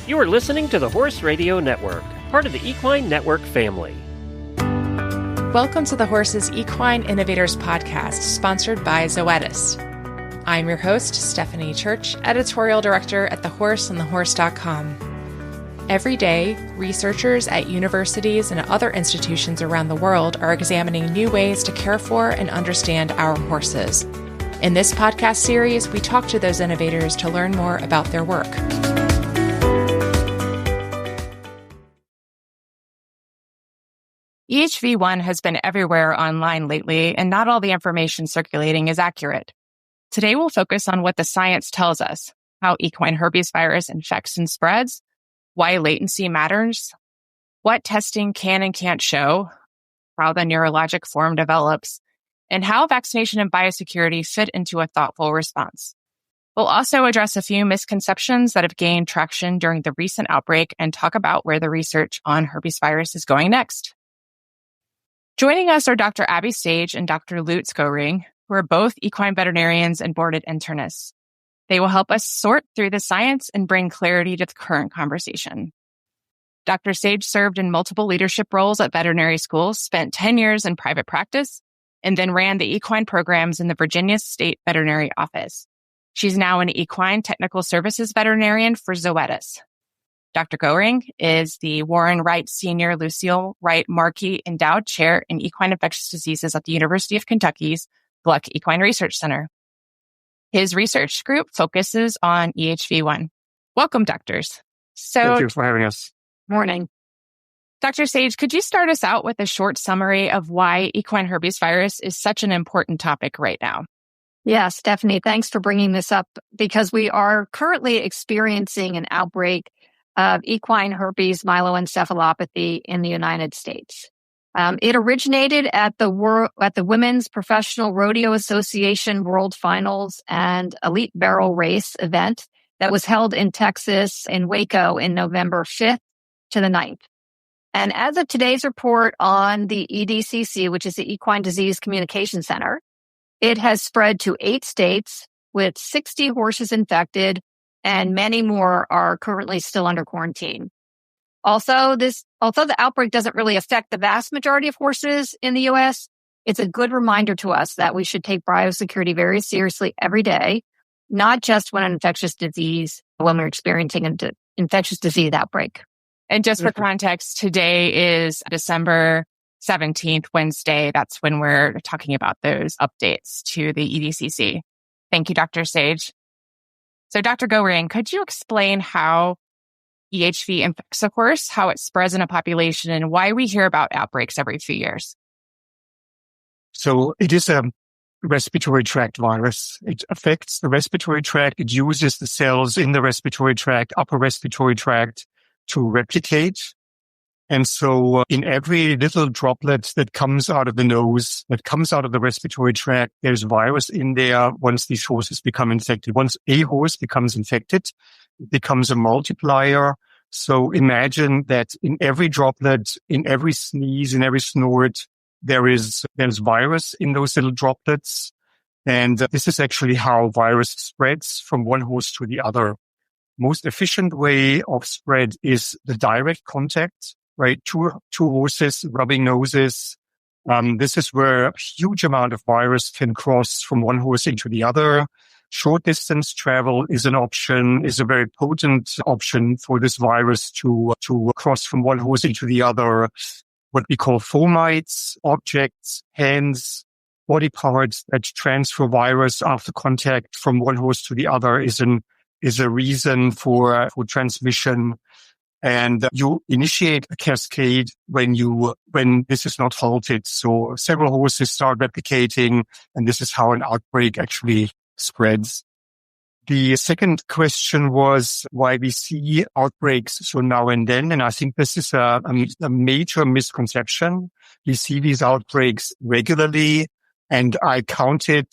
You are listening to the Horse Radio Network, part of the Equine Network family. Welcome to the Horse's Equine Innovators podcast, sponsored by Zoetis. I'm your host, Stephanie Church, editorial director at thehorseandthehorse.com. Every day, researchers at universities and other institutions around the world are examining new ways to care for and understand our horses. In this podcast series, we talk to those innovators to learn more about their work. EHV-1 has been everywhere online lately, and not all the information circulating is accurate. Today, we'll focus on what the science tells us, how equine herpesvirus infects and spreads, why latency matters, what testing can and can't show, how the neurologic form develops, and how vaccination and biosecurity fit into a thoughtful response. We'll also address a few misconceptions that have gained traction during the recent outbreak and talk about where the research on herpesvirus is going next. Joining us are Dr. Abby Sage and Dr. Lutz Goehring, who are both equine veterinarians and boarded internists. They will help us sort through the science and bring clarity to the current conversation. Dr. Sage served in multiple leadership roles at veterinary schools, spent 10 years in private practice, and then ran the equine programs in the Virginia State Veterinary Office. She's now an equine technical services veterinarian for Zoetis. Dr. Goehring is the Warren Wright Sr. Lucille Wright Markey Endowed Chair in Equine Infectious Diseases at the University of Kentucky's Gluck Equine Research Center. His research group focuses on EHV-1. Welcome, doctors. Thank you for having us. Morning. Dr. Sage, could you start us out with a short summary of why equine herpesvirus is such an important topic right now? Yeah, Stephanie, thanks for bringing this up because we are currently experiencing an outbreak of equine herpes myeloencephalopathy in the United States. It originated at the Women's Professional Rodeo Association World Finals and Elite Barrel Race event that was held in Texas in Waco in November 5th to the 9th. And as of today's report on the EDCC, which is the Equine Disease Communication Center, it has spread to 8 states with 60 horses infected, and many more are currently still under quarantine. Although the outbreak doesn't really affect the vast majority of horses in the U.S., it's a good reminder to us that we should take biosecurity very seriously every day, not just when we're experiencing an infectious disease outbreak. And just for context, today is December 17th, Wednesday. That's when we're talking about those updates to the EDCC. Thank you, Dr. Sage. So, Dr. Goehring, could you explain how EHV infects a horse, how it spreads in a population, and why we hear about outbreaks every few years? So it is a respiratory tract virus. It affects the respiratory tract. It uses the cells in the respiratory tract, upper respiratory tract, to replicate. And so in every little droplet that comes out of the nose, that comes out of the respiratory tract, there's virus in there once these horses become infected. Once a horse becomes infected, it becomes a multiplier. So imagine that in every droplet, in every sneeze, in every snort, there's virus in those little droplets. And this is actually how virus spreads from one horse to the other. Most efficient way of spread is the direct contact. Right, two horses rubbing noses. This is where a huge amount of virus can cross from one horse into the other. Short distance travel is an option, is a very potent option for this virus to cross from one horse into the other. What we call fomites, objects, hands, body parts that transfer virus after contact from one horse to the other is a reason for transmission. And you initiate a cascade when this is not halted. So several horses start replicating, and this is how an outbreak actually spreads. The second question was why we see outbreaks so now and then. And I think this is a major misconception. We see these outbreaks regularly, and I counted,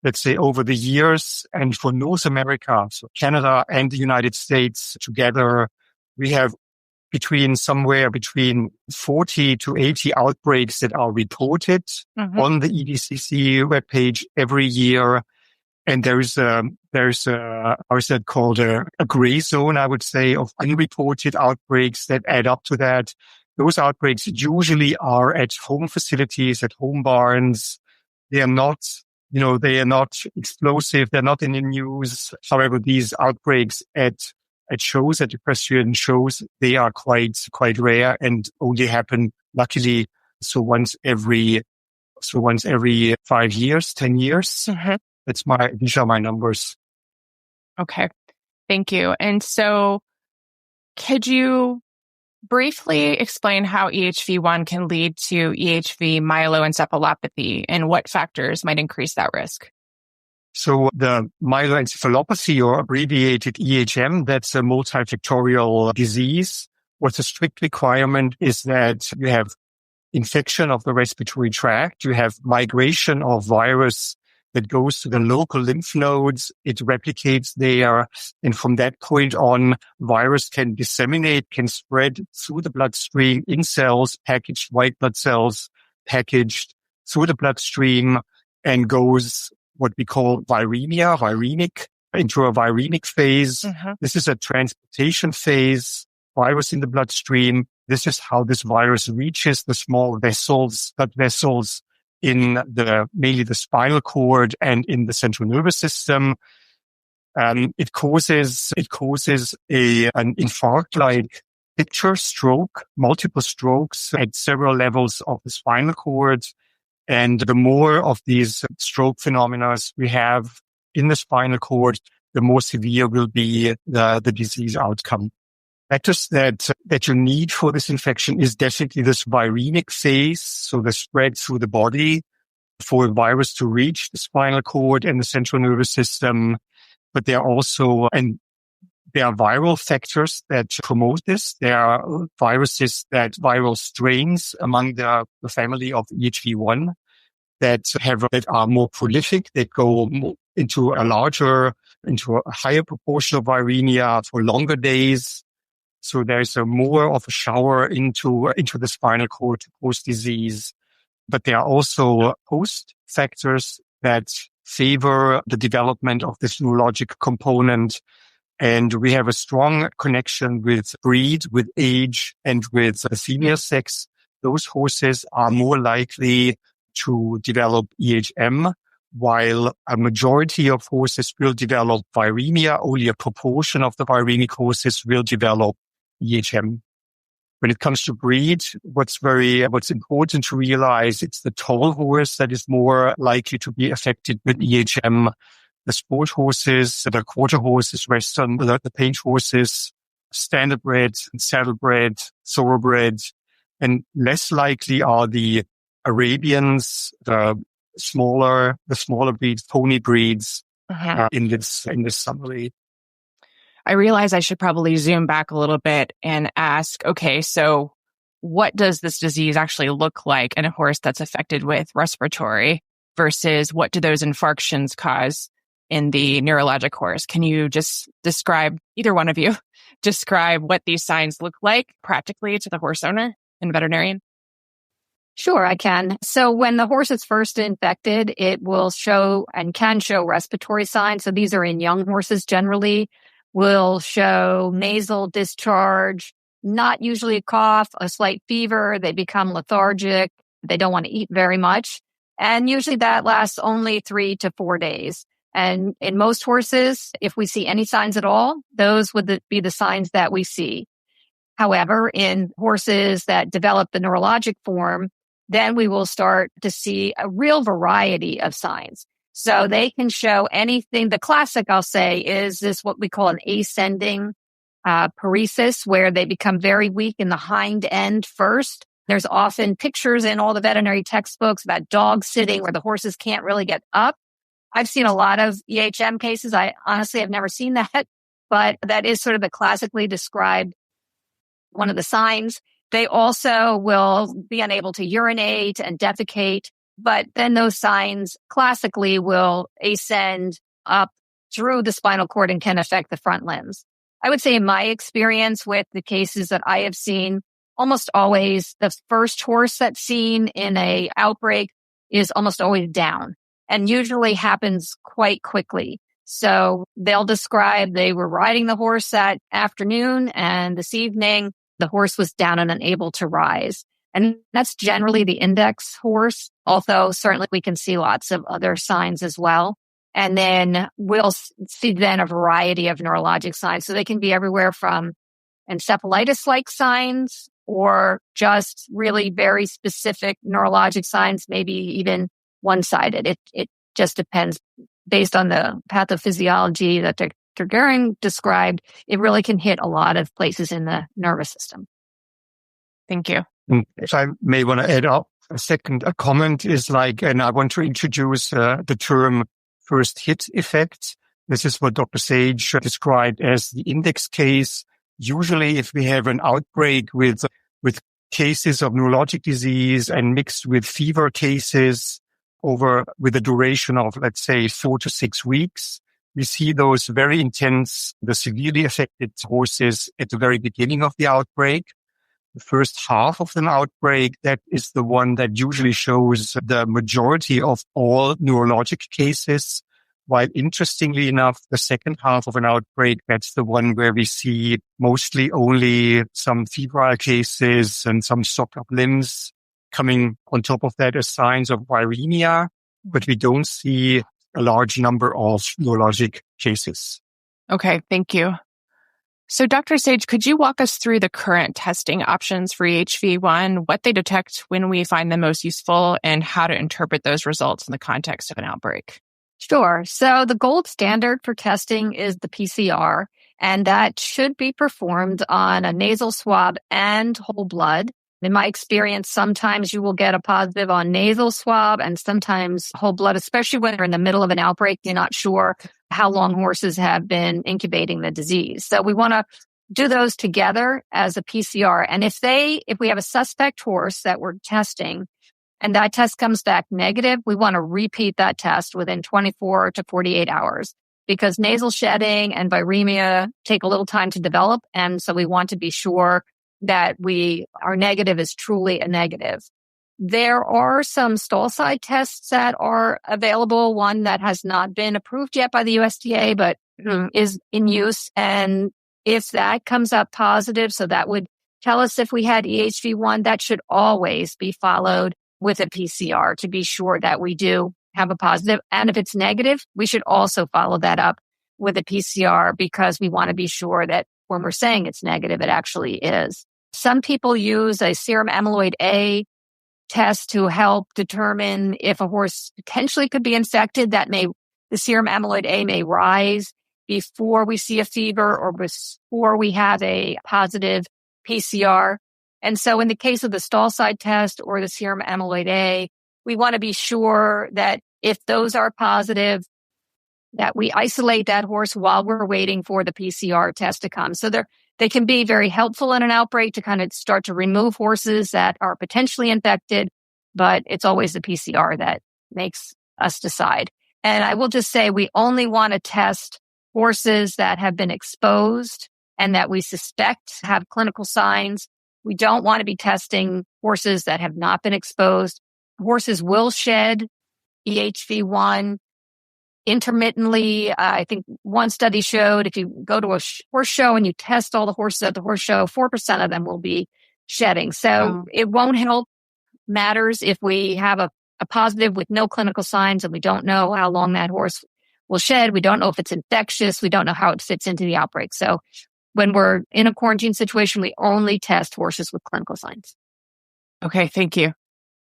let's say, over the years. And for North America, so Canada and the United States together, we have somewhere between 40 to 80 outbreaks that are reported on the EDCC webpage every year. And there's how is that called, a gray zone, I would say, of unreported outbreaks that add up to that. Those outbreaks usually are at home facilities, at home barns. They are not explosive. They're not in the news. However, these outbreaks at shows, at equestrian shows, they are quite rare and only happen, luckily, once every 5 years, 10 years. Mm-hmm. These are my numbers. Okay. Thank you. And so could you briefly explain how EHV-1 can lead to EHV myeloencephalopathy and what factors might increase that risk? So the myeloencephalopathy, or abbreviated EHM, that's a multifactorial disease. What's a strict requirement is that you have infection of the respiratory tract, you have migration of virus that goes to the local lymph nodes, it replicates there, and from that point on, virus can disseminate, can spread through the bloodstream in cells, packaged white blood cells, packaged through the bloodstream, and goes what we call viremic, into a viremic phase. Mm-hmm. This is a transportation phase, virus in the bloodstream. This is how this virus reaches the small vessels, blood vessels, in mainly the spinal cord and in the central nervous system. It causes an infarct-like picture, stroke, multiple strokes at several levels of the spinal cord. And the more of these stroke phenomena we have in the spinal cord, the more severe will be the disease outcome. Factors that you need for this infection is definitely this viremic phase, so the spread through the body for a virus to reach the spinal cord and the central nervous system. But there are also, and there are viral factors that promote this. There are viral strains among the family of EHV-1 that are more prolific, that go into a higher proportion of viremia for longer days. So there's more of a shower into the spinal cord to cause disease. But there are also host factors that favor the development of this neurologic component. And we have a strong connection with breed, with age, and with the female sex. Those horses are more likely to develop EHM, while a majority of horses will develop viremia. Only a proportion of the viremic horses will develop EHM. When it comes to breed, what's important to realize, it's the tall horse that is more likely to be affected with EHM. The sport horses, the quarter horses, Western, the paint horses, standardbred, saddlebred, thoroughbred, and less likely are the Arabians, the smaller breeds, pony breeds, in this summary. I realize I should probably zoom back a little bit and ask, okay, so what does this disease actually look like in a horse that's affected with respiratory versus what do those infarctions cause in the neurologic horse? Can you just describe, either one of you, describe what these signs look like practically to the horse owner and veterinarian? Sure, I can. So when the horse is first infected, it will show and can show respiratory signs. So these are in young horses generally. Will show nasal discharge, not usually a cough, a slight fever. They become lethargic. They don't want to eat very much. And usually that lasts only 3 to 4 days. And in most horses, if we see any signs at all, those would be the signs that we see. However, in horses that develop the neurologic form, then we will start to see a real variety of signs. So they can show anything. The classic, I'll say, is this what we call an ascending paresis, where they become very weak in the hind end first. There's often pictures in all the veterinary textbooks about dogs sitting where the horses can't really get up. I've seen a lot of EHM cases. I honestly have never seen that, but that is sort of the classically described one of the signs. They also will be unable to urinate and defecate. But then those signs classically will ascend up through the spinal cord and can affect the front limbs. I would say in my experience with the cases that I have seen, almost always the first horse that's seen in a outbreak is almost always down. and usually happens quite quickly. So they'll describe they were riding the horse that afternoon, and this evening the horse was down and unable to rise. And that's generally the index horse, although certainly we can see lots of other signs as well. And then we'll see then a variety of neurologic signs. So they can be everywhere from encephalitis-like signs or just really very specific neurologic signs, maybe even one-sided. It just depends based on the pathophysiology that Dr. Goehring described. It really can hit a lot of places in the nervous system. Thank you. If I may want to add up a comment is and I want to introduce the term first hit effect. This is what Dr. Sage described as the index case. Usually if we have an outbreak with cases of neurologic disease and mixed with fever cases with a duration of, let's say, 4 to 6 weeks, we see those very intense, the severely affected horses at the very beginning of the outbreak. The first half of an outbreak, that is the one that usually shows the majority of all neurologic cases. While interestingly enough, the second half of an outbreak, that's the one where we see mostly only some febrile cases and some stopped up limbs coming on top of that as signs of viremia, but we don't see a large number of neurologic cases. Okay, thank you. So Dr. Sage, could you walk us through the current testing options for EHV-1, what they detect, when we find them most useful, and how to interpret those results in the context of an outbreak? Sure. So the gold standard for testing is the PCR, and that should be performed on a nasal swab and whole blood. In my experience, sometimes you will get a positive on nasal swab and sometimes whole blood, especially when you're in the middle of an outbreak, you're not sure how long horses have been incubating the disease. So we want to do those together as a PCR. And if we have a suspect horse that we're testing and that test comes back negative, we want to repeat that test within 24 to 48 hours because nasal shedding and viremia take a little time to develop. And so we want to be sure that our negative is truly a negative. There are some stall side tests that are available, one that has not been approved yet by the USDA, but is in use. And if that comes up positive, so that would tell us if we had EHV-1, that should always be followed with a PCR to be sure that we do have a positive. And if it's negative, we should also follow that up with a PCR because we want to be sure that when we're saying it's negative, it actually is. Some people use a serum amyloid A test to help determine if a horse potentially could be infected. The serum amyloid A may rise before we see a fever or before we have a positive PCR. And so in the case of the stall side test or the serum amyloid A, we want to be sure that if those are positive, that we isolate that horse while we're waiting for the PCR test to come. So they can be very helpful in an outbreak to kind of start to remove horses that are potentially infected, but it's always the PCR that makes us decide. And I will just say we only want to test horses that have been exposed and that we suspect have clinical signs. We don't want to be testing horses that have not been exposed. Horses will shed EHV-1 intermittently. I think one study showed if you go to a horse show and you test all the horses at the horse show, 4% of them will be shedding. So It won't help matters if we have a positive with no clinical signs and we don't know how long that horse will shed. We don't know if it's infectious. We don't know how it fits into the outbreak. So when we're in a quarantine situation, we only test horses with clinical signs. Okay, thank you.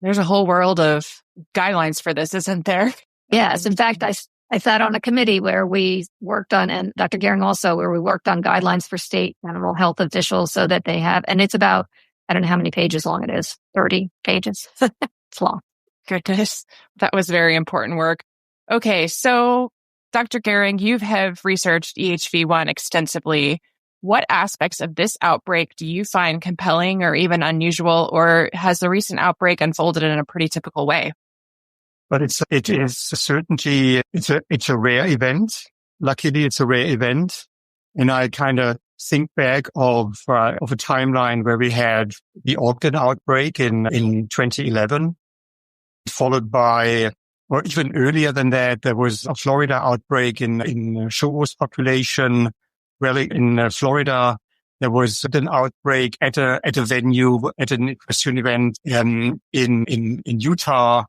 There's a whole world of guidelines for this, isn't there? Yes. In fact, I sat on a committee where we worked on, and Dr. Goehring also, where we worked on guidelines for state animal health officials so that they have, and it's about, I don't know how many pages long it is, 30 pages. It's long. Goodness. That was very important work. Okay. So Dr. Goehring, you have researched EHV-1 extensively. What aspects of this outbreak do you find compelling or even unusual, or has the recent outbreak unfolded in a pretty typical way? But it is certainly, it's a rare event. Luckily, it's a rare event. And I kind of think back of a timeline where we had the Ogden outbreak in 2011, followed by or even earlier than that, there was a Florida outbreak in show horse population. Well, in Florida, there was an outbreak at a venue, at an equestrian event in Utah.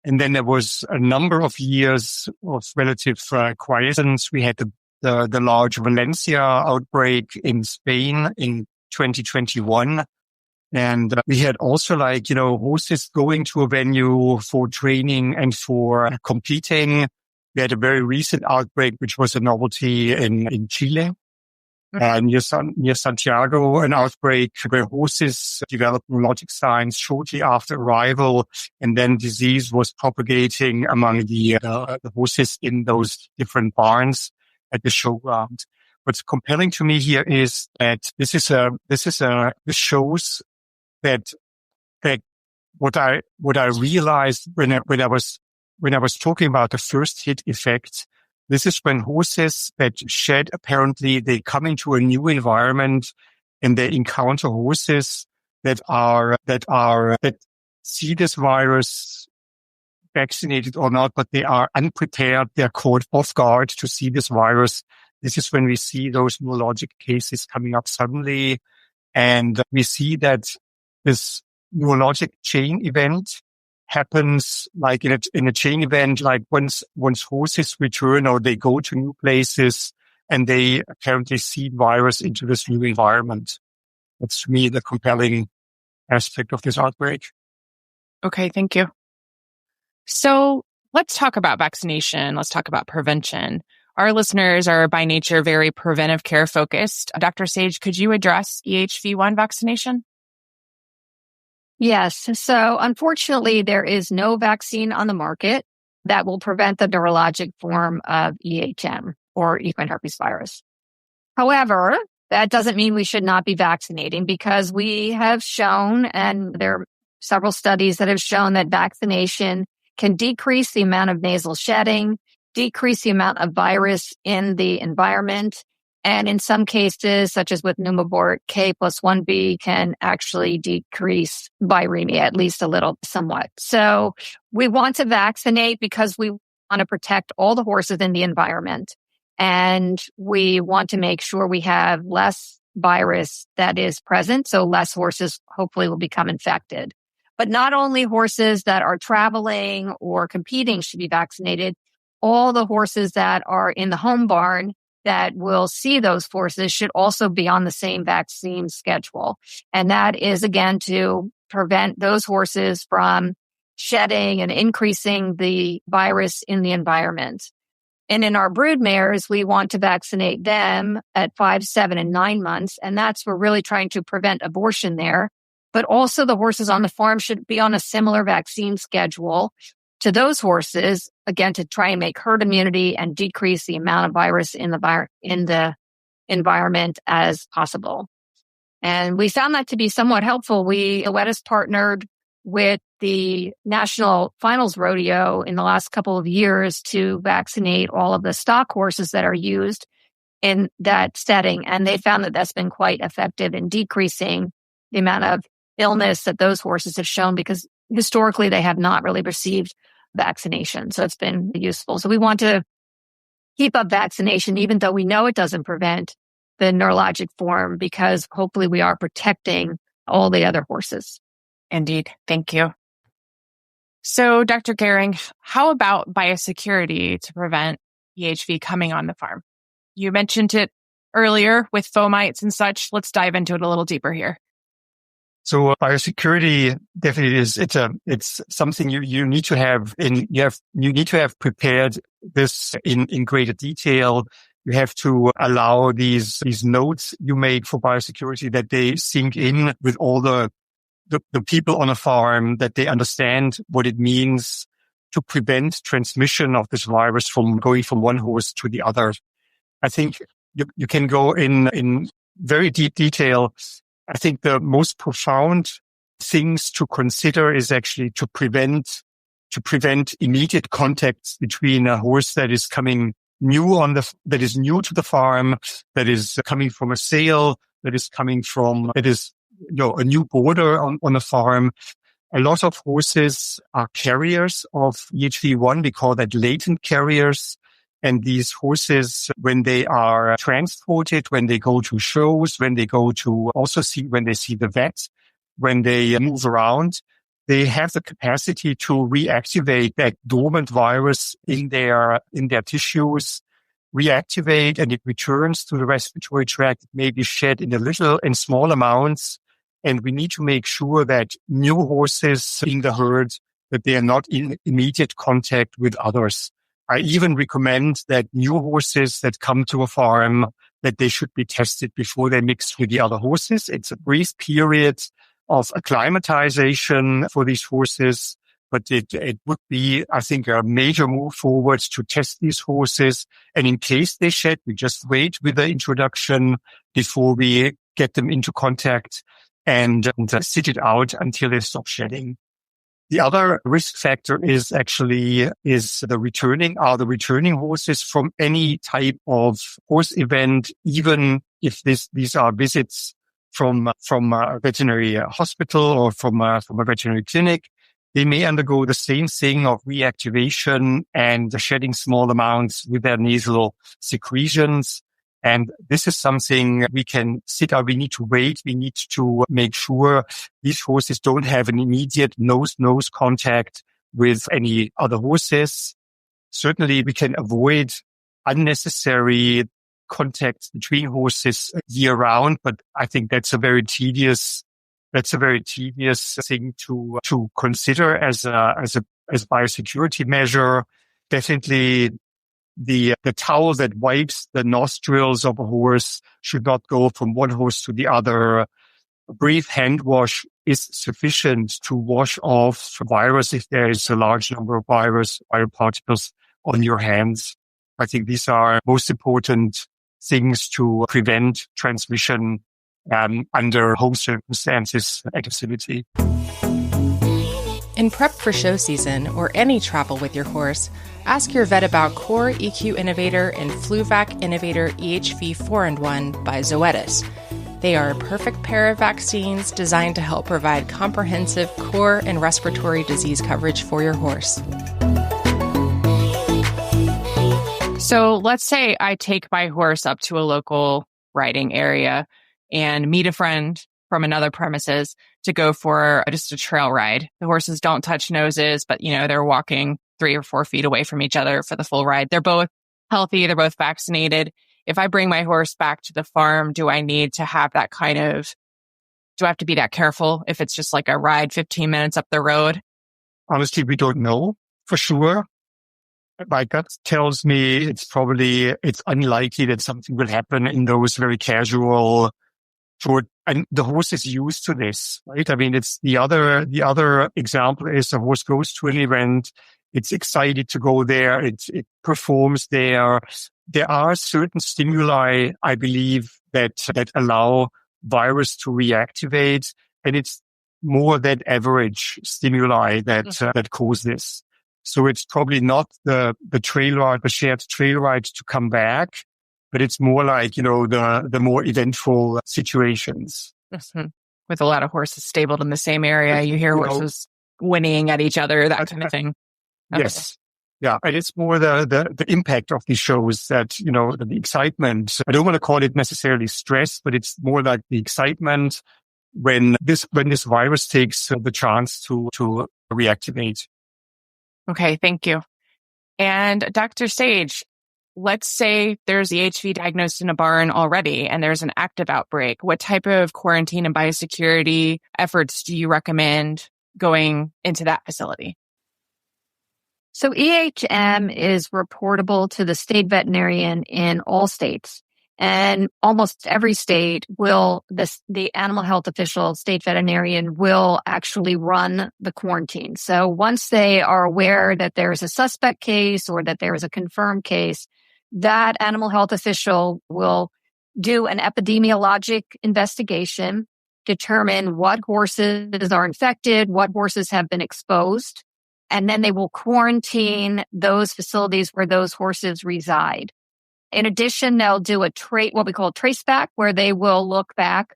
And then there was a number of years of relative quiescence. We had the large Valencia outbreak in Spain in 2021. And we had also horses going to a venue for training and for competing. We had a very recent outbreak, which was a novelty in Chile. Near Santiago, an outbreak where horses developed neurologic signs shortly after arrival, and then disease was propagating among the horses in those different barns at the showground. What's compelling to me here is that this shows that what I realized when I was talking about the first hit effect. This is when horses that shed, apparently they come into a new environment and they encounter horses that see this virus, vaccinated or not, but they are unprepared. They're caught off guard to see this virus. This is when we see those neurologic cases coming up suddenly. And we see that this neurologic chain event happens like in a chain event, like once horses return or they go to new places and they apparently seed virus into this new environment. That's to me the compelling aspect of this outbreak. Okay, thank you. So let's talk about vaccination. Let's talk about prevention. Our listeners are by nature very preventive care focused. Dr. Sage, could you address EHV-1 vaccination? Yes. So unfortunately, there is no vaccine on the market that will prevent the neurologic form of EHM or equine herpes virus. However, that doesn't mean we should not be vaccinating, because we have shown, and there are several studies that have shown, that vaccination can decrease the amount of nasal shedding, decrease the amount of virus in the environment. And in some cases, such as with pneumobort, K+1B can actually decrease viremia, at least a little, somewhat. So we want to vaccinate because we want to protect all the horses in the environment. And we want to make sure we have less virus that is present, so less horses hopefully will become infected. But not only horses that are traveling or competing should be vaccinated, all the horses that are in the home barn that will see those horses should also be on the same vaccine schedule. And that is, again, to prevent those horses from shedding and increasing the virus in the environment. And in our brood mares, we want to vaccinate them at 5, 7, and 9 months. And we're really trying to prevent abortion there. But also the horses on the farm should be on a similar vaccine schedule to those horses, again, to try and make herd immunity and decrease the amount of virus in the environment as possible. And we found that to be somewhat helpful. Zoetis partnered with the National Finals Rodeo in the last couple of years to vaccinate all of the stock horses that are used in that setting. And they found that that's been quite effective in decreasing the amount of illness that those horses have shown, because historically they have not really received vaccination. So it's been useful. So we want to keep up vaccination, even though we know it doesn't prevent the neurologic form, because hopefully we are protecting all the other horses. Indeed. Thank you. So, Dr. Goehring, how about biosecurity to prevent EHV coming on the farm? You mentioned it earlier with fomites and such. Let's dive into it a little deeper here. So biosecurity definitely it's something you need to have you need to have prepared this in greater detail. You have to allow these notes you make for biosecurity that they sink in with all the people on a farm, that they understand what it means to prevent transmission of this virus from going from one horse to the other. I think you can go in very deep detail. I think the most profound things to consider is actually to prevent immediate contacts between a horse that is coming that is new to the farm, that is coming from a sale, that is coming from, a new boarder on a farm. A lot of horses are carriers of EHV-1. We call that latent carriers. And these horses, when they are transported, when they go to shows, when they go to when they see the vet, when they move around, they have the capacity to reactivate that dormant virus in their tissues, reactivate, and it returns to the respiratory tract. It may be shed in small amounts. And we need to make sure that new horses in the herd, that they are not in immediate contact with others. I even recommend that new horses that come to a farm, that they should be tested before they mix with the other horses. It's a brief period of acclimatization for these horses, but it would be, I think, a major move forward to test these horses. And in case they shed, we just wait with the introduction before we get them into contact and sit it out until they stop shedding. The other risk factor is the returning horses from any type of horse event, even if these are visits from a veterinary hospital or from a veterinary clinic. They may undergo the same thing of reactivation and shedding small amounts with their nasal secretions. And this is something we can sit out. We need to wait. We need to make sure these horses don't have an immediate nose-to-nose contact with any other horses. Certainly, we can avoid unnecessary contacts between horses year round, but I think that's a very tedious thing to consider as biosecurity measure. Definitely, the towel that wipes the nostrils of a horse should not go from one horse to the other. A brief hand wash is sufficient to wash off virus if there is a large number of viral particles on your hands. I think these are most important things to prevent transmission under home circumstances at a facility. In prep for show season or any travel with your horse, ask your vet about Core EQ Innovator and FluVac Innovator EHV-4 by Zoetis. They are a perfect pair of vaccines designed to help provide comprehensive core and respiratory disease coverage for your horse. So let's say I take my horse up to a local riding area and meet a friend from another premises to go for just a trail ride. The horses don't touch noses, but they're walking 3 or 4 feet away from each other for the full ride. They're both healthy. They're both vaccinated. If I bring my horse back to the farm, do I need to have do I have to be that careful if it's just like a ride 15 minutes up the road? Honestly, we don't know for sure. My gut tells me it's unlikely that something will happen in those very casual and the horse is used to this, right? I mean, it's the other example is a horse goes to an event. It's excited to go there. It performs there. There are certain stimuli, I believe, that allow virus to reactivate. And it's more than average stimuli that cause this. So it's probably not the shared trail ride to come back, but it's more like, the more eventful situations. Mm-hmm. With a lot of horses stabled in the same area, you hear horses whinnying at each other, that kind of thing. Okay. Yes. Yeah. And it's more the impact of these shows that, the excitement. I don't want to call it necessarily stress, but it's more like the excitement when this virus takes the chance to reactivate. Okay. Thank you. And Dr. Sage, let's say there's EHV diagnosed in a barn already and there's an active outbreak. What type of quarantine and biosecurity efforts do you recommend going into that facility? So EHM is reportable to the state veterinarian in all states. And almost every state the animal health official, state veterinarian, will actually run the quarantine. So once they are aware that there's a suspect case or that there is a confirmed case, that animal health official will do an epidemiologic investigation, determine what horses are infected, what horses have been exposed, and then they will quarantine those facilities where those horses reside. In addition, they'll do what we call a trace back, where they will look back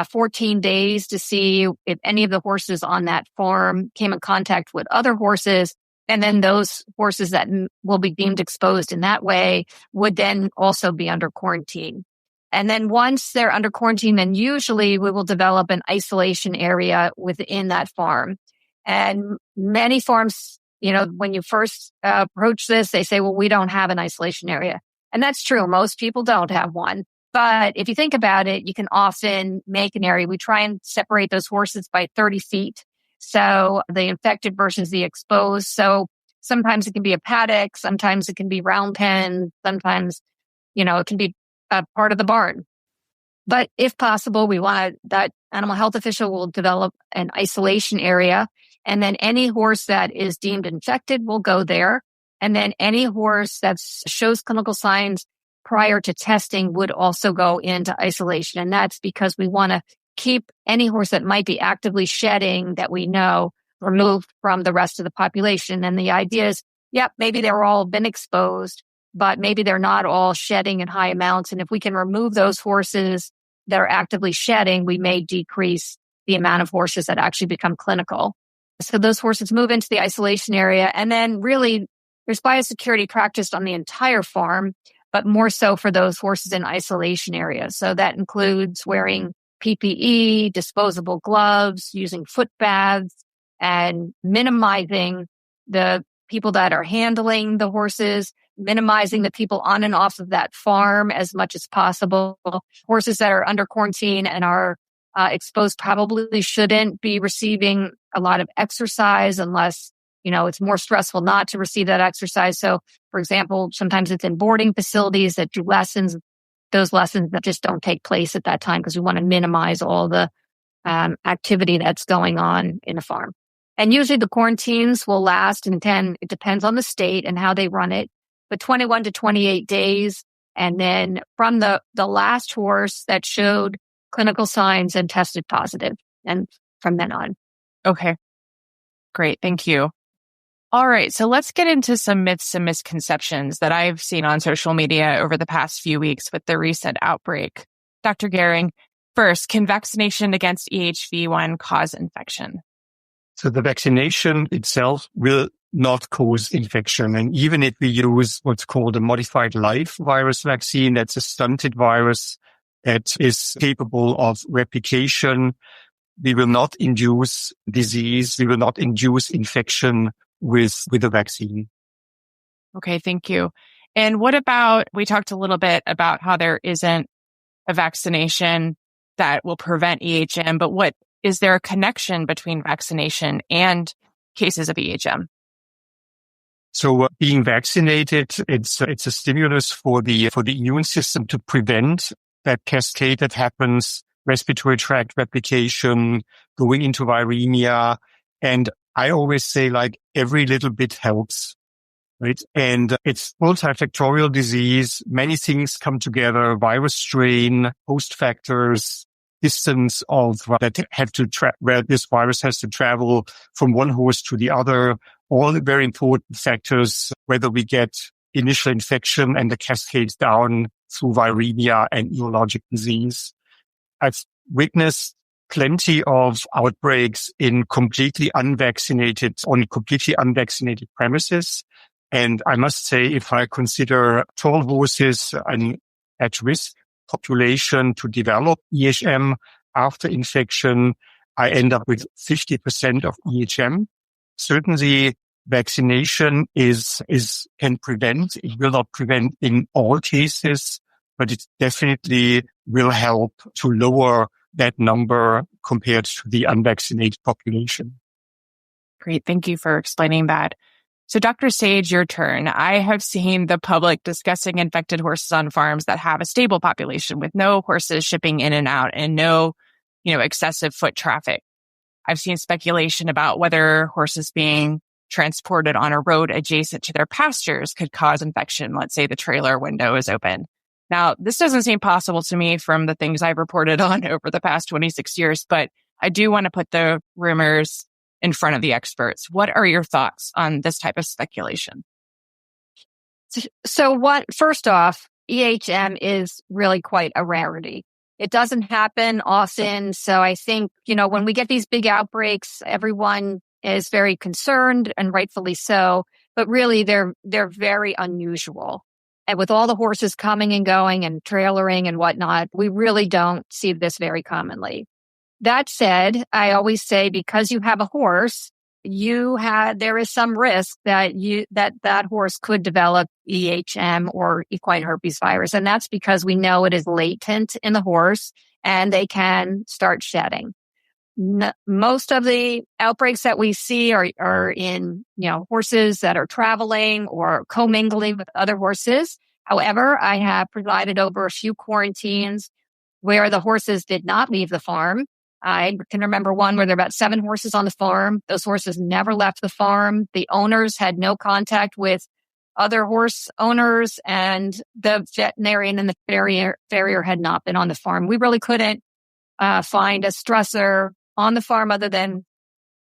14 days to see if any of the horses on that farm came in contact with other horses. And then those horses that will be deemed exposed in that way would then also be under quarantine. And then once they're under quarantine, then usually we will develop an isolation area within that farm. And many farms, when you first approach this, they say, well, we don't have an isolation area. And that's true. Most people don't have one. But if you think about it, you can often make an area. We try and separate those horses by 30 feet. So the infected versus the exposed. So sometimes it can be a paddock. Sometimes it can be round pen. Sometimes, it can be a part of the barn. But if possible, that animal health official will develop an isolation area. And then any horse that is deemed infected will go there. And then any horse that shows clinical signs prior to testing would also go into isolation. And that's because we want to keep any horse that might be actively shedding that we know removed from the rest of the population. And the idea is, maybe they're all been exposed, but maybe they're not all shedding in high amounts. And if we can remove those horses that are actively shedding, we may decrease the amount of horses that actually become clinical. So those horses move into the isolation area. And then really, there's biosecurity practiced on the entire farm, but more so for those horses in isolation areas. So that includes wearing PPE, disposable gloves, using foot baths, and minimizing the people that are handling the horses, minimizing the people on and off of that farm as much as possible. Horses that are under quarantine and are exposed probably shouldn't be receiving a lot of exercise unless, it's more stressful not to receive that exercise. So, for example, sometimes it's in boarding facilities that do lessons, those lessons that just don't take place at that time because we want to minimize all the activity that's going on in a farm. And usually the quarantines will last, and then it depends on the state and how they run it, but 21 to 28 days. And then from the last horse that showed clinical signs and tested positive, and from then on. Okay. Great. Thank you. All right. So let's get into some myths and misconceptions that I've seen on social media over the past few weeks with the recent outbreak. Dr. Goehring, first, can vaccination against EHV-1 cause infection? So the vaccination itself will not cause infection. And even if we use what's called a modified live virus vaccine, that's a stunted virus that is capable of replication, we will not induce disease. We will not induce infection with the vaccine. Okay, thank you. And what about, we talked a little bit about how there isn't a vaccination that will prevent EHM, but is there a connection between vaccination and cases of EHM? So being vaccinated, it's a stimulus for the immune system to prevent that cascade that happens, respiratory tract replication, going into viremia. And I always say every little bit helps, right? And it's multifactorial disease. Many things come together, virus strain, host factors, distance of that have to where this virus has to travel from one host to the other. All the very important factors, whether we get initial infection and the cascades down through viremia and neurologic disease. I've witnessed plenty of outbreaks on completely unvaccinated premises. And I must say, if I consider tall horses an at-risk population to develop EHM after infection, I end up with 50% of EHM. Certainly, vaccination can prevent. It will not prevent in all cases, but it definitely will help to lower that number compared to the unvaccinated population. Great. Thank you for explaining that. So Dr. Sage, your turn. I have seen the public discussing infected horses on farms that have a stable population with no horses shipping in and out and no, excessive foot traffic. I've seen speculation about whether horses being transported on a road adjacent to their pastures could cause infection. Let's say the trailer window is open. Now, this doesn't seem possible to me from the things I've reported on over the past 26 years, but I do want to put the rumors in front of the experts. What are your thoughts on this type of speculation? So first off, EHM is really quite a rarity. It doesn't happen often. So I think, when we get these big outbreaks, everyone is very concerned, and rightfully so. But really, they're very unusual. And with all the horses coming and going and trailering and whatnot, we really don't see this very commonly. That said, I always say, because you have a horse, there is some risk that that horse could develop EHM or equine herpes virus. And that's because we know it is latent in the horse and they can start shedding. Most of the outbreaks that we see are in, horses that are traveling or commingling with other horses. However, I have presided over a few quarantines where the horses did not leave the farm. I can remember one where there were about 7 horses on the farm. Those horses never left the farm. The owners had no contact with other horse owners, and the veterinarian and the farrier had not been on the farm. We really couldn't find a stressor on the farm other than,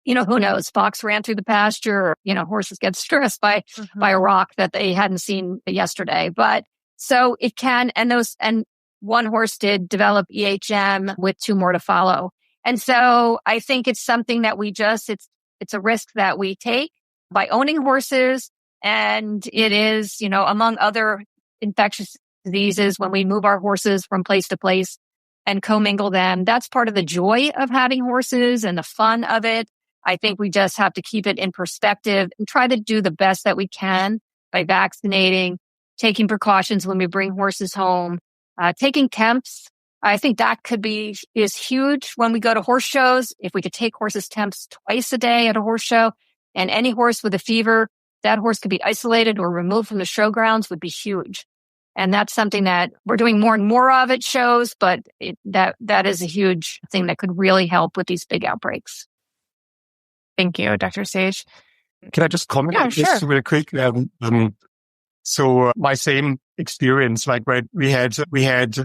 who knows, fox ran through the pasture, or, horses get stressed by a rock that they hadn't seen yesterday. But so it can, and one horse did develop EHM with 2 more to follow. And so I think it's something that it's a risk that we take by owning horses. And it is, among other infectious diseases, when we move our horses from place to place and commingle them, that's part of the joy of having horses and the fun of it. I think we just have to keep it in perspective and try to do the best that we can by vaccinating, taking precautions when we bring horses home, taking temps. I think that is huge when we go to horse shows. If we could take horses' temps twice a day at a horse show, and any horse with a fever, that horse could be isolated or removed from the show grounds, would be huge. And that's something that we're doing more and more of at shows, but that is a huge thing that could really help with these big outbreaks. Thank you, Dr. Sage. Can I just comment on this real quick? So my same experience, like, right, we had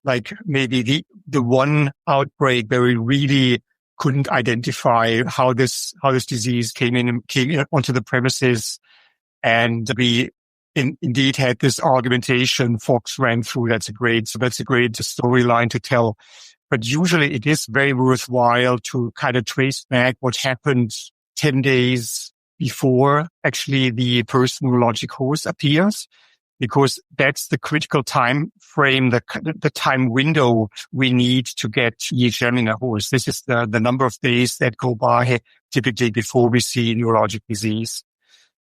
like maybe the one outbreak where we really couldn't identify how this disease came in onto the premises. And we indeed had this argumentation fox ran through. That's a great storyline to tell. But usually it is very worthwhile to kind of trace back what happened 10 days before actually the first neurologic horse appears, because that's the critical time frame, the time window we need to get EHM in a horse. This is the number of days that go by typically before we see neurologic disease.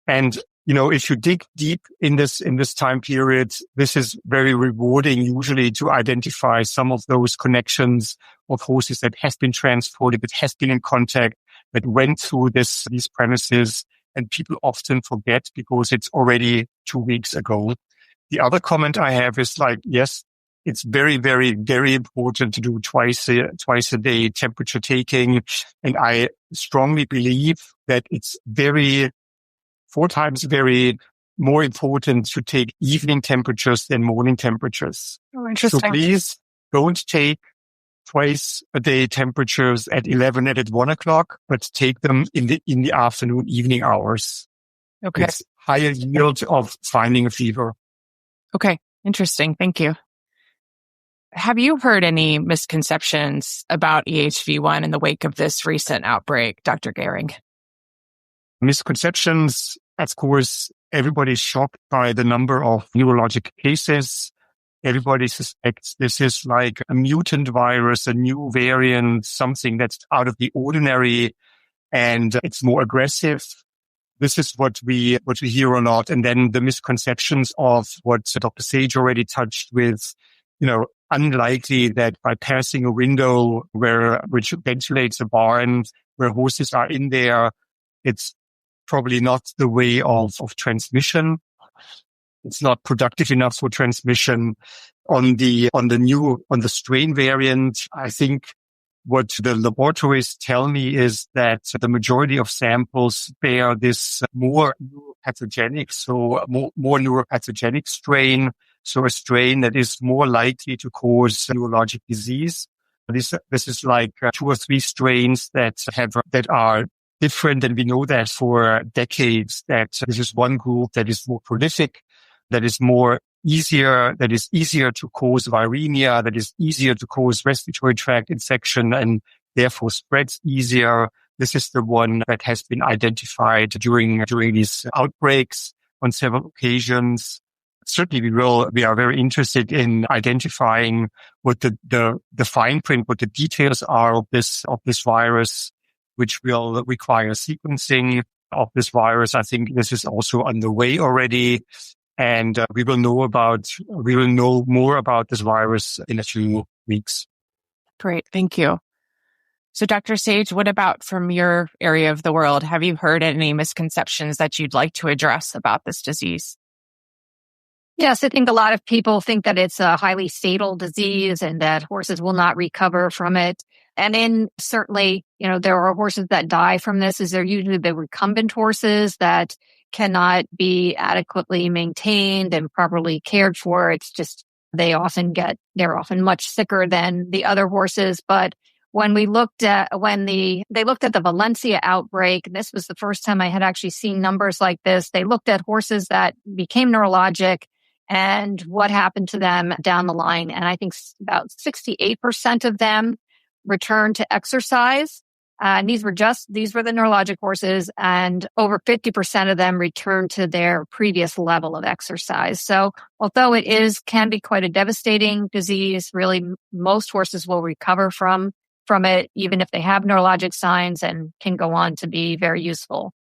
And, if you dig deep in this time period, this is very rewarding usually to identify some of those connections of horses that have been transported, that has been in contact, that went through these premises. And people often forget because it's already 2 weeks ago. The other comment I have is yes, it's very, very, very important to do twice a day temperature taking. And I strongly believe that it's 4 times very more important to take evening temperatures than morning temperatures. Oh, interesting. So please don't take twice a day temperatures at 11 and at 1 o'clock, but take them in the afternoon, evening hours. Okay. It's higher yield of finding a fever. Okay. Interesting. Thank you. Have you heard any misconceptions about EHV-1 in the wake of this recent outbreak, Dr. Goehring? Misconceptions, of course, everybody's shocked by the number of neurologic cases. Everybody suspects this is like a mutant virus, a new variant, something that's out of the ordinary, and it's more aggressive. This is what we hear a lot. And then the misconceptions of what Dr. Sage already touched with, unlikely that by passing a window which ventilates a barn where horses are in there, it's probably not the way of transmission. It's not productive enough for transmission. On the strain variant, I think what the laboratories tell me is that the majority of samples bear this more neuropathogenic, so more neuropathogenic strain. So a strain that is more likely to cause neurologic disease. This is like 2 or 3 strains that are different, and we know that for decades that this is one group that is more prolific, that is more easier to cause viremia, that is easier to cause respiratory tract infection and therefore spreads easier. This is the one that has been identified during these outbreaks on several occasions. Certainly we are very interested in identifying what the fine print, what the details are of this virus, which will require sequencing of this virus. I think this is also underway already. And we will know more about this virus in a few weeks. Great. Thank you. So Dr. Sage, what about from your area of the world? Have you heard any misconceptions that you'd like to address about this disease? Yes, I think a lot of people think that it's a highly fatal disease and that horses will not recover from it. And certainly, there are horses that die from this. They're usually the recumbent horses that cannot be adequately maintained and properly cared for. It's just, they're often much sicker than the other horses. But when they looked at the Valencia outbreak, this was the first time I had actually seen numbers like this. They looked at horses that became neurologic and what happened to them down the line. And I think about 68% of them returned to exercise. And these were the neurologic horses, and over 50% of them returned to their previous level of exercise. So although it can be quite a devastating disease, really most horses will recover from it, even if they have neurologic signs, and can go on to be very useful.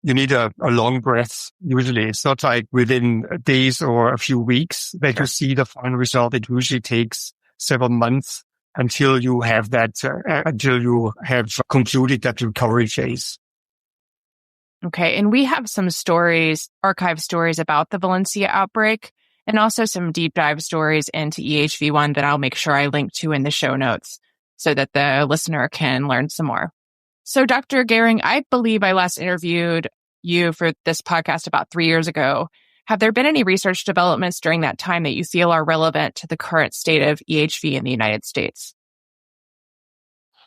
You need a long breath. Usually it's not like within days or a few weeks that you see the final result. It usually takes several months until you have concluded that recovery phase. Okay. And we have some archive stories about the Valencia outbreak, and also some deep dive stories into EHV-1 that I'll make sure I link to in the show notes so that the listener can learn some more. So Dr. Goehring, I believe I last interviewed you for this podcast about 3 years ago. Have there been any research developments during that time that you feel are relevant to the current state of EHV in the United States?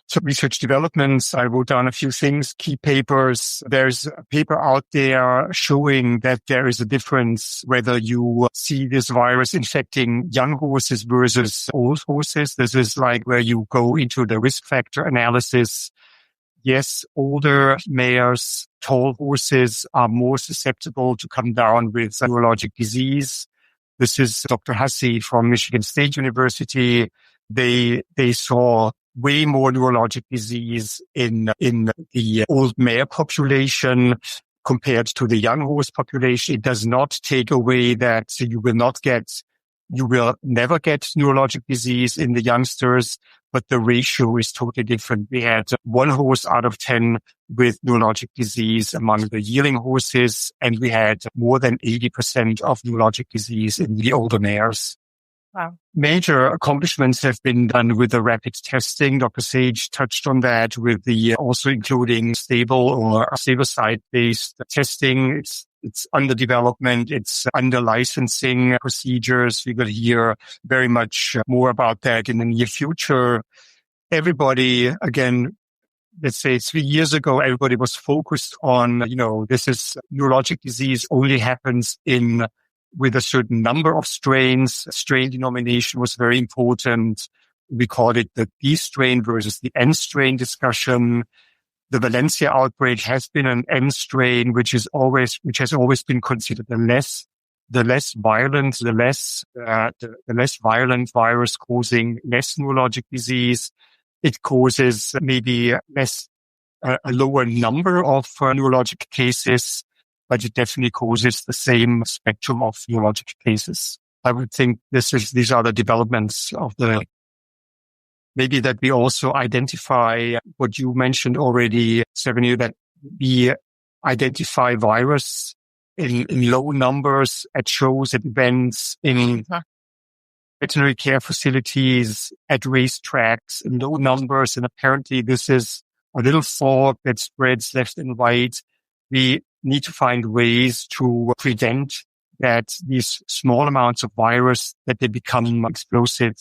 So research developments, I wrote down a few things, key papers. There's a paper out there showing that there is a difference whether you see this virus infecting young horses versus old horses. This is like where you go into the risk factor analysis. Yes, older mares, tall horses are more susceptible to come down with neurologic disease. This is Dr. Hussey from Michigan State University. They saw way more neurologic disease in the old mare population compared to the young horse population. It does not take away that you will never get neurologic disease in the youngsters, but the ratio is totally different. We had 1 horse out of 10 with neurologic disease among the yearling horses, and we had more than 80% of neurologic disease in the older mares. Wow. Major accomplishments have been done with the rapid testing. Dr. Sage touched on that with the also including stable or stable site-based testing. It's under development. It's under licensing procedures. We will hear very much more about that in the near future. Everybody, again, let's say 3 years ago, everybody was focused on, this is neurologic disease only happens with a certain number of strains. Strain denomination was very important. We called it the D strain versus the N strain discussion. The Valencia outbreak has been an N strain, which has always been considered the less violent virus causing less neurologic disease. It causes maybe a lower number of neurologic cases, but it definitely causes the same spectrum of neurologic cases. I would think these are the developments maybe that we also identify what you mentioned already, Stephanie, that we identify virus in low numbers at shows, at events, in veterinary care facilities, at racetracks, in low numbers. And apparently this is a little fog that spreads left and right. We need to find ways to prevent that these small amounts of virus, that they become explosive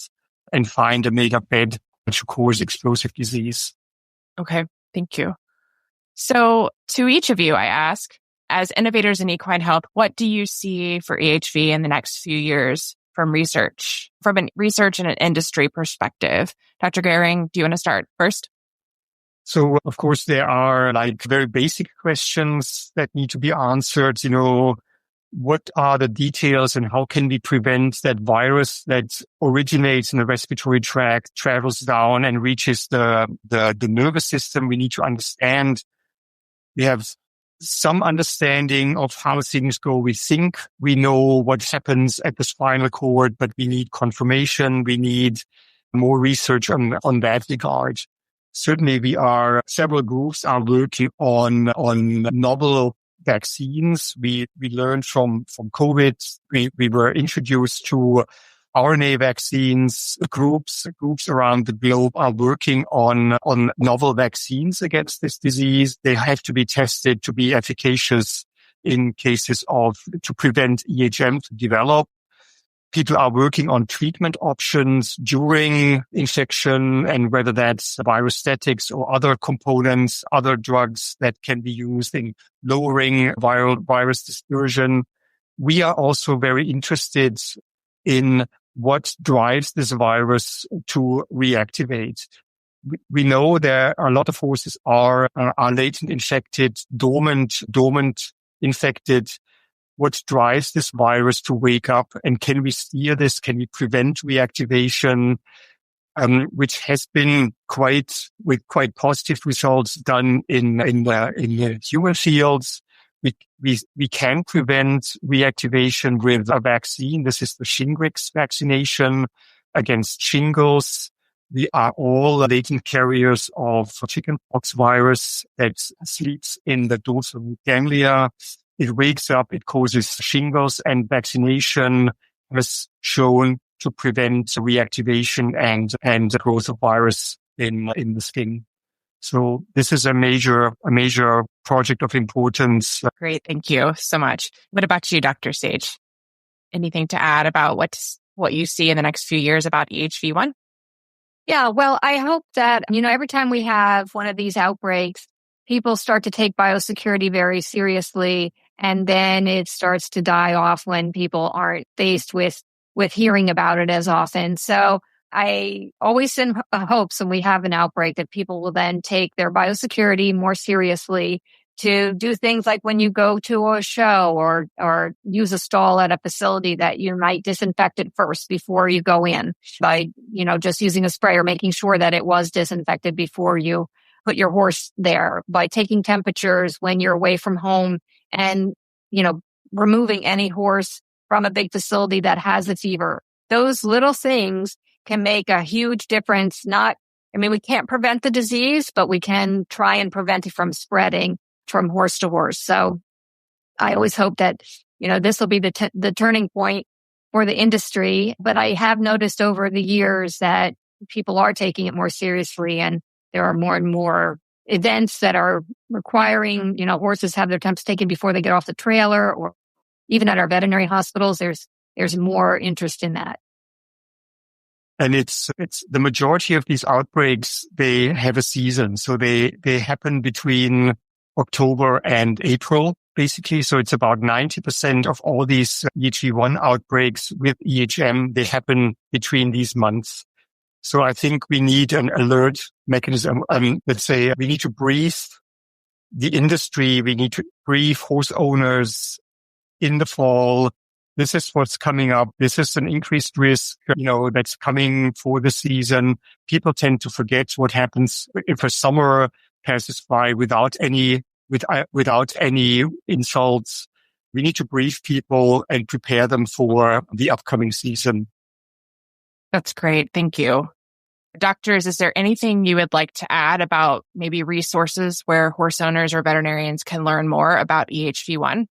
and find a made-up bed to cause explosive disease. Okay, thank you. So to each of you, I ask, as innovators in equine health, what do you see for EHV in the next few years from a research and an industry perspective? Dr. Goehring, do you want to start first? So, of course, there are very basic questions that need to be answered. What are the details and how can we prevent that virus that originates in the respiratory tract, travels down and reaches the nervous system? We need to understand. We have some understanding of how things go. We think we know what happens at the spinal cord, but we need confirmation. We need more research on that regard. Certainly, several groups are working on novel vaccines. We learned from COVID. We were introduced to RNA vaccines. Groups around the globe are working on novel vaccines against this disease. They have to be tested to be efficacious in cases to prevent EHM to develop. People are working on treatment options during infection and whether that's virostatics or other components, other drugs that can be used in lowering virus dispersion. We are also very interested in what drives this virus to reactivate. We know there are a lot of horses are latent infected, dormant infected. What drives this virus to wake up, and can we steer this? Can we prevent reactivation? Which has been with quite positive results done in the human fields. We can prevent reactivation with a vaccine. This is the Shingrix vaccination against shingles. We are all latent carriers of chickenpox virus that sleeps in the dorsal ganglia. It wakes up, it causes shingles, and vaccination has shown to prevent reactivation and the growth of virus in the skin. So this is a major project of importance. Great. Thank you so much. What about you, Dr. Sage? Anything to add about what you see in the next few years about EHV-1? Yeah, well, I hope that, every time we have one of these outbreaks, people start to take biosecurity very seriously, and then it starts to die off when people aren't faced with hearing about it as often. So I always send hopes when we have an outbreak that people will then take their biosecurity more seriously to do things like when you go to a show or use a stall at a facility that you might disinfect it first before you go in by, just using a sprayer, making sure that it was disinfected before you put your horse there, by taking temperatures when you're away from home and, removing any horse from a big facility that has a fever. Those little things can make a huge difference. We can't prevent the disease, but we can try and prevent it from spreading from horse to horse. So I always hope that, this will be the turning point for the industry. But I have noticed over the years that people are taking it more seriously, and there are more and more events that are requiring, horses have their temps taken before they get off the trailer, or even at our veterinary hospitals, there's more interest in that. And it's the majority of these outbreaks, they have a season. So they happen between October and April, basically. So it's about 90% of all these EHV-1 outbreaks with EHM, they happen between these months. So I think we need an alert mechanism. Let's say we need to brief the industry. We need to brief horse owners in the fall. This is what's coming up. This is an increased risk, that's coming for the season. People tend to forget what happens if a summer passes by without any insults. We need to brief people and prepare them for the upcoming season. That's great. Thank you. Doctors, is there anything you would like to add about maybe resources where horse owners or veterinarians can learn more about EHV-1?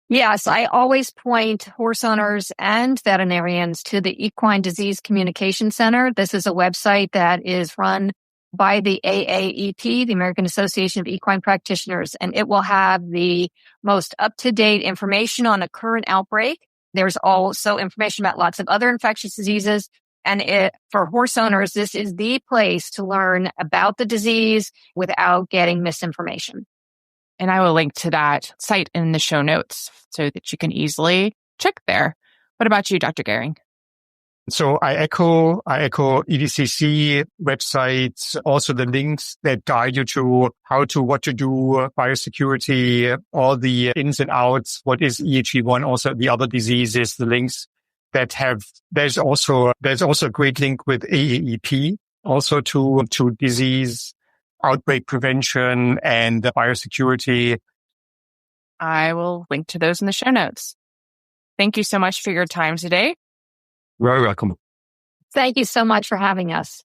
Yes, I always point horse owners and veterinarians to the Equine Disease Communication Center. This is a website that is run by the AAEP, the American Association of Equine Practitioners, and it will have the most up-to-date information on a current outbreak. There's also information about lots of other infectious diseases. And for horse owners, this is the place to learn about the disease without getting misinformation. And I will link to that site in the show notes so that you can easily check there. What about you, Dr. Goehring? So I echo EDCC websites, also the links that guide you to what to do, biosecurity, all the ins and outs, what is EHV-1, also the other diseases, the links that have, there's also a great link with AAEP, also to disease, outbreak prevention and biosecurity. I will link to those in the show notes. Thank you so much for your time today. Very welcome. Thank you so much for having us.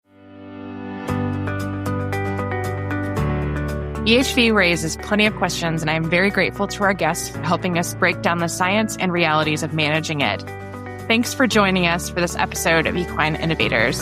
EHV raises plenty of questions, and I'm very grateful to our guests for helping us break down the science and realities of managing it. Thanks for joining us for this episode of Equine Innovators.